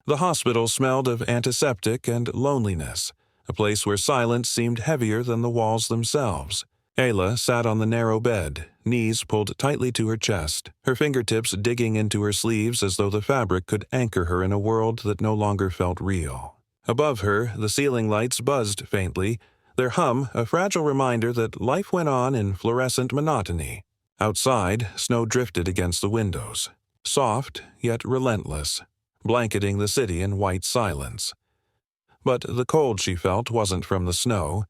The hospital smelled of antiseptic and loneliness, a place where silence seemed heavier than the walls themselves. Ayla sat on the narrow bed, knees pulled tightly to her chest, her fingertips digging into her sleeves as though the fabric could anchor her in a world that no longer felt real. Above her, the ceiling lights buzzed faintly, their hum a fragile reminder that life went on in fluorescent monotony. Outside, snow drifted against the windows, soft yet relentless, blanketing the city in white silence. But the cold she felt wasn't from the snow.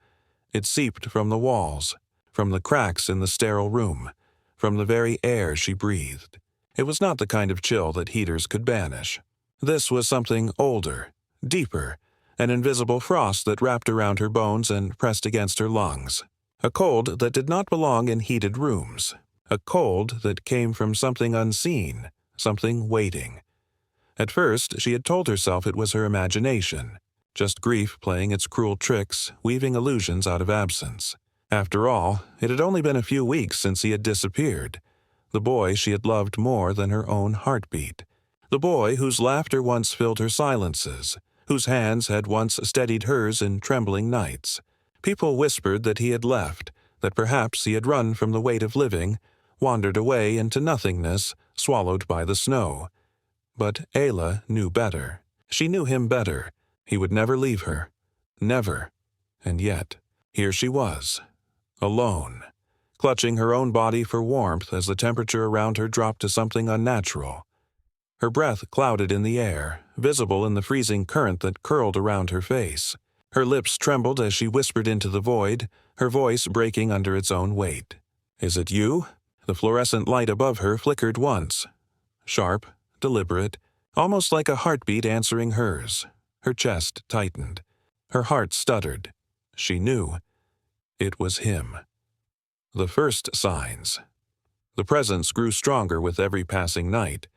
It seeped from the walls, from the cracks in the sterile room, from the very air she breathed. It was not the kind of chill that heaters could banish. This was something older, deeper, an invisible frost that wrapped around her bones and pressed against her lungs. A cold that did not belong in heated rooms. A cold that came from something unseen, something waiting. At first, she had told herself it was her imagination, just grief playing its cruel tricks, weaving illusions out of absence. After all, it had only been a few weeks since he had disappeared. The boy she had loved more than her own heartbeat. The boy whose laughter once filled her silences, whose hands had once steadied hers in trembling nights. People whispered that he had left, that perhaps he had run from the weight of living, wandered away into nothingness, swallowed by the snow. But Ayla knew better. She knew him better. He would never leave her. Never. And yet, here she was, alone, clutching her own body for warmth as the temperature around her dropped to something unnatural. Her breath clouded in the air, visible in the freezing current that curled around her face. Her lips trembled as she whispered into the void, her voice breaking under its own weight. "Is it you?" The fluorescent light above her flickered once. Sharp, deliberate, almost like a heartbeat answering hers. Her chest tightened. Her heart stuttered. She knew. It was him. The first signs. The presence grew stronger with every passing night,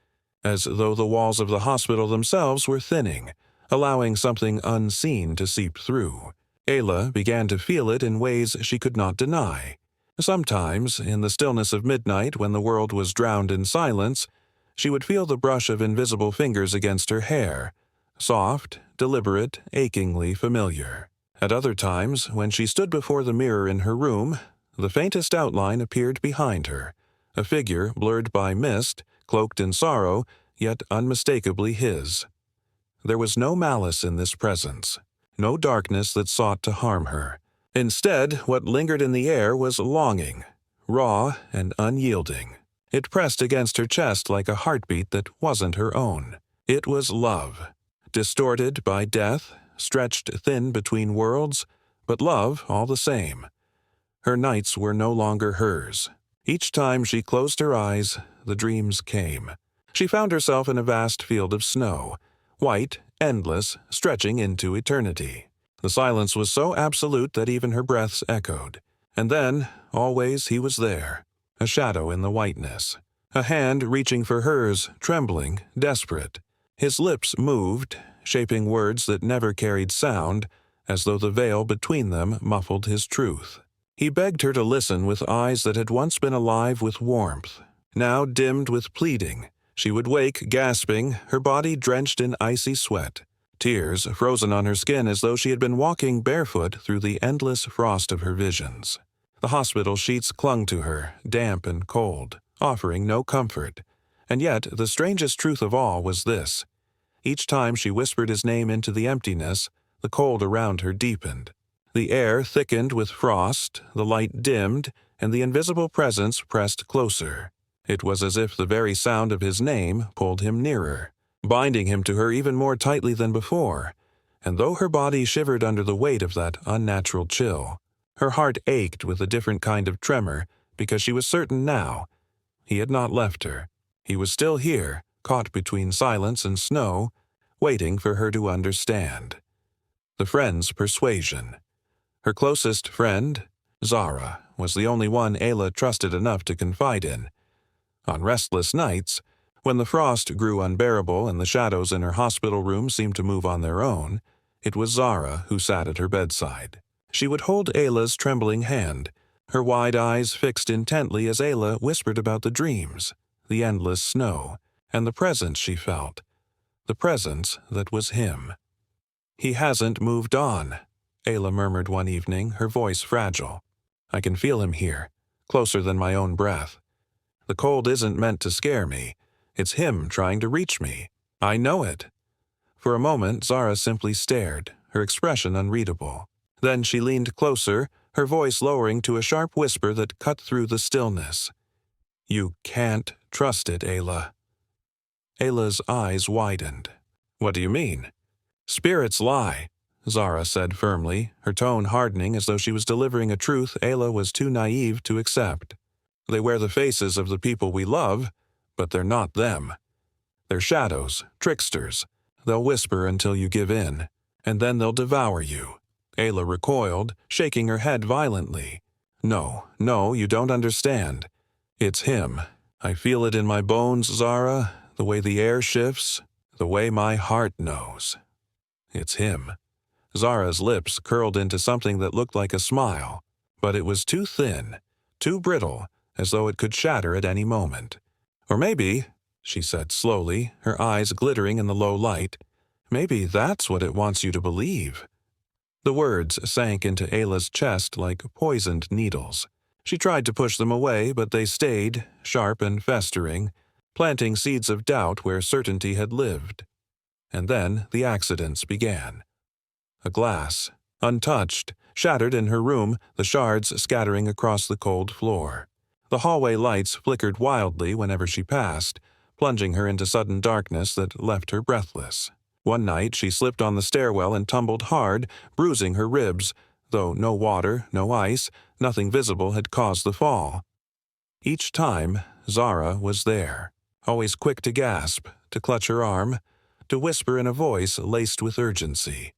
as though the walls of the hospital themselves were thinning, allowing something unseen to seep through. Ayla began to feel it in ways she could not deny. Sometimes, in the stillness of midnight when the world was drowned in silence, she would feel the brush of invisible fingers against her hair, soft, deliberate, achingly familiar. At other times, when she stood before the mirror in her room, the faintest outline appeared behind her, a figure blurred by mist, cloaked in sorrow, yet unmistakably his. There was no malice in this presence, no darkness that sought to harm her. Instead, what lingered in the air was longing, raw and unyielding. It pressed against her chest like a heartbeat that wasn't her own. It was love, distorted by death, stretched thin between worlds, but love all the same. Her nights were no longer hers. Each time she closed her eyes, the dreams came. She found herself in a vast field of snow, white, endless, stretching into eternity. The silence was so absolute that even her breaths echoed. And then, always he was there, a shadow in the whiteness. A hand reaching for hers, trembling, desperate. His lips moved, shaping words that never carried sound, as though the veil between them muffled his truth. He begged her to listen with eyes that had once been alive with warmth, now dimmed with pleading. She would wake, gasping, her body drenched in icy sweat, tears frozen on her skin as though she had been walking barefoot through the endless frost of her visions. The hospital sheets clung to her, damp and cold, offering no comfort. And yet, the strangest truth of all was this. Each time she whispered his name into the emptiness, the cold around her deepened. The air thickened with frost, the light dimmed, and the invisible presence pressed closer. It was as if the very sound of his name pulled him nearer, binding him to her even more tightly than before. And though her body shivered under the weight of that unnatural chill, her heart ached with a different kind of tremor because she was certain now. He had not left her. He was still here, caught between silence and snow, waiting for her to understand. The friend's persuasion. Her closest friend, Zara, was the only one Ayla trusted enough to confide in. On restless nights, when the frost grew unbearable and the shadows in her hospital room seemed to move on their own, it was Zara who sat at her bedside. She would hold Ayla's trembling hand, her wide eyes fixed intently as Ayla whispered about the dreams, the endless snow, and the presence she felt. the presence that was him. "He hasn't moved on," Ayla murmured one evening, her voice fragile. "I can feel him here, closer than my own breath. The cold isn't meant to scare me. It's him trying to reach me. I know it." For a moment, Zara simply stared, her expression unreadable. Then she leaned closer, her voice lowering to a sharp whisper that cut through the stillness. "You can't trust it, Ayla." Ayla's eyes widened. "What do you mean?" "Spirits lie," Zara said firmly, her tone hardening as though she was delivering a truth Ayla was too naive to accept. "They wear the faces of the people we love, but they're not them. They're shadows, tricksters. They'll whisper until you give in, and then they'll devour you." Ayla recoiled, shaking her head violently. "No, you don't understand. It's him. I feel it in my bones, Zara, the way the air shifts, the way my heart knows. It's him." Zara's lips curled into something that looked like a smile, but it was too thin, too brittle, as though it could shatter at any moment. "Or maybe," she said slowly, her eyes glittering in the low light, "maybe that's what it wants you to believe." The words sank into Ayla's chest like poisoned needles. She tried to push them away, but they stayed, sharp and festering, planting seeds of doubt where certainty had lived. And then the accidents began. A glass, untouched, shattered in her room, the shards scattering across the cold floor. The hallway lights flickered wildly whenever she passed, plunging her into sudden darkness that left her breathless. One night she slipped on the stairwell and tumbled hard, bruising her ribs, though no water, no ice, nothing visible had caused the fall. Each time, Zara was there, always quick to gasp, to clutch her arm, to whisper in a voice laced with urgency.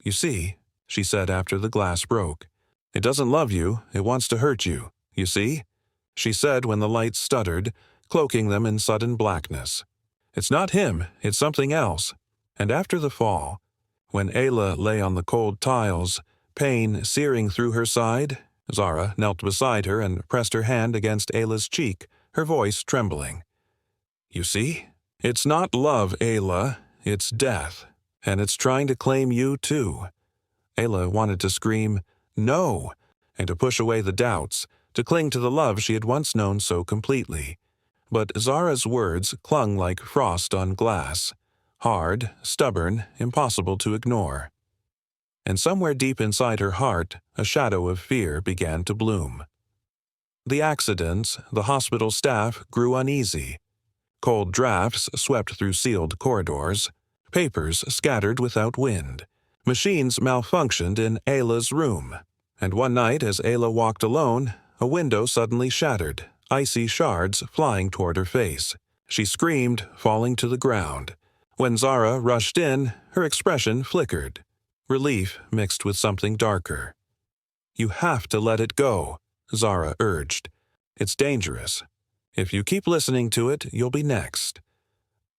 "You see," she said after the glass broke, "it doesn't love you, it wants to hurt you. You see?" she said when the lights stuttered, cloaking them in sudden blackness. "It's not him, it's something else." And after the fall, when Ayla lay on the cold tiles, pain searing through her side, Zara knelt beside her and pressed her hand against Ayla's cheek, her voice trembling. "You see? It's not love, Ayla, it's death, and it's trying to claim you too." Ayla wanted to scream, "No!" and to push away the doubts, to cling to the love she had once known so completely. But Zara's words clung like frost on glass, hard, stubborn, impossible to ignore. And somewhere deep inside her heart, a shadow of fear began to bloom. The accidents, the hospital staff grew uneasy. Cold drafts swept through sealed corridors, papers scattered without wind. Machines malfunctioned in Ayla's room, and one night as Ayla walked alone, a window suddenly shattered, icy shards flying toward her face. She screamed, falling to the ground. When Zara rushed in, her expression flickered, relief mixed with something darker. "You have to let it go," Zara urged. "It's dangerous. If you keep listening to it, you'll be next."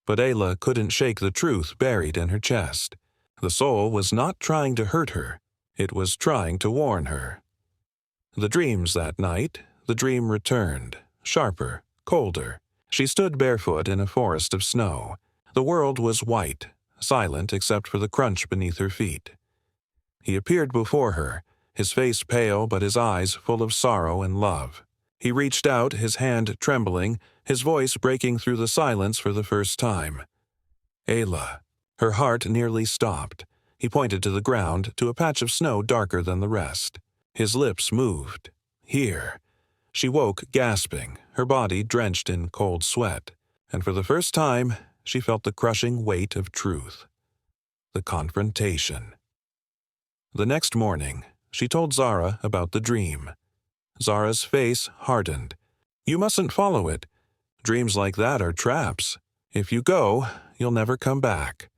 But Ayla couldn't shake the truth buried in her chest. The soul was not trying to hurt her. It was trying to warn her. The dreams that night, the dream returned, sharper, colder. She stood barefoot in a forest of snow. The world was white, silent except for the crunch beneath her feet. He appeared before her, his face pale but his eyes full of sorrow and love. He reached out, his hand trembling, his voice breaking through the silence for the first time. "Ayla." Her heart nearly stopped. He pointed to the ground, to a patch of snow darker than the rest. His lips moved. "Here." She woke gasping, her body drenched in cold sweat, and for the first time she felt the crushing weight of truth. The confrontation. The next morning, she told Zara about the dream. Zara's face hardened. "You mustn't follow it. Dreams like that are traps. If you go, you'll never come back."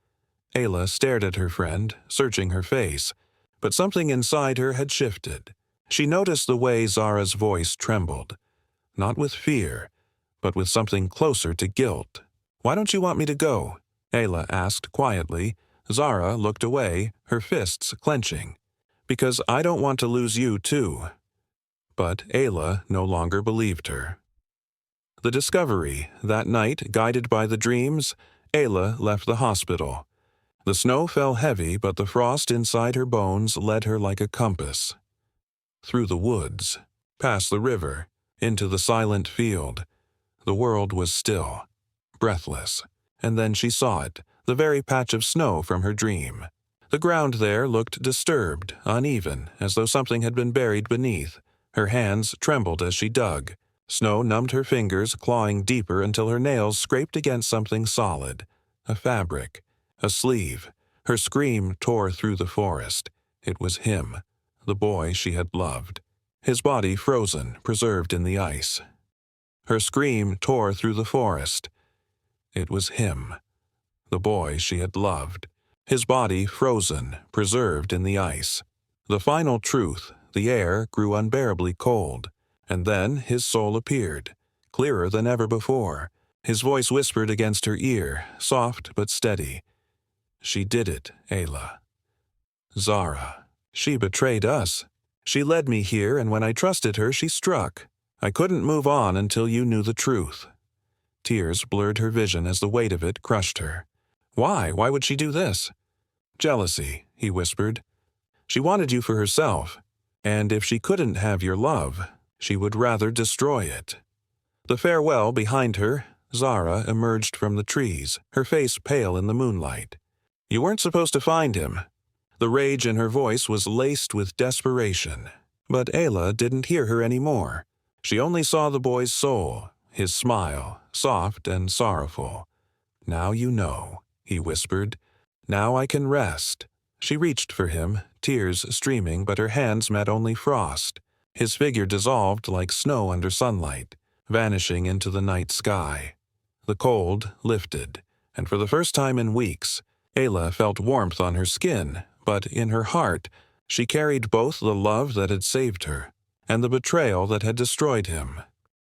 Ayla stared at her friend, searching her face, but something inside her had shifted. She noticed the way Zara's voice trembled, not with fear, but with something closer to guilt. "Why don't you want me to go?" Ayla asked quietly. Zara looked away, her fists clenching. "Because I don't want to lose you too." But Ayla no longer believed her. The discovery, that night, guided by the dreams, Ayla left the hospital. The snow fell heavy, but the frost inside her bones led her like a compass. Through the woods, past the river, into the silent field. The world was still, breathless, and then she saw it, the very patch of snow from her dream. The ground there looked disturbed, uneven, as though something had been buried beneath. Her hands trembled as she dug. Snow numbed her fingers, clawing deeper until her nails scraped against something solid. A fabric. A sleeve. Her scream tore through the forest. It was him, the boy she had loved. His body frozen, preserved in the ice. Her scream tore through the forest. It was him, the boy she had loved. His body frozen, preserved in the ice. The final truth, the air grew unbearably cold. And then his soul appeared, clearer than ever before. His voice whispered against her ear, soft but steady. She did it, Ayla. Zara. She betrayed us. She led me here, and when I trusted her, she struck. I couldn't move on until you knew the truth. Tears blurred her vision as the weight of it crushed her. Why? Why would she do this? Jealousy, he whispered. She wanted you for herself, and if she couldn't have your love, she would rather destroy it. The farewell behind her, Zara emerged from the trees, her face pale in the moonlight. You weren't supposed to find him. The rage in her voice was laced with desperation. But Ayla didn't hear her anymore. She only saw the boy's soul, his smile, soft and sorrowful. Now you know, he whispered. Now I can rest. She reached for him, tears streaming, but her hands met only frost. His figure dissolved like snow under sunlight, vanishing into the night sky. The cold lifted, and for the first time in weeks, Ayla felt warmth on her skin, but in her heart, she carried both the love that had saved her and the betrayal that had destroyed him.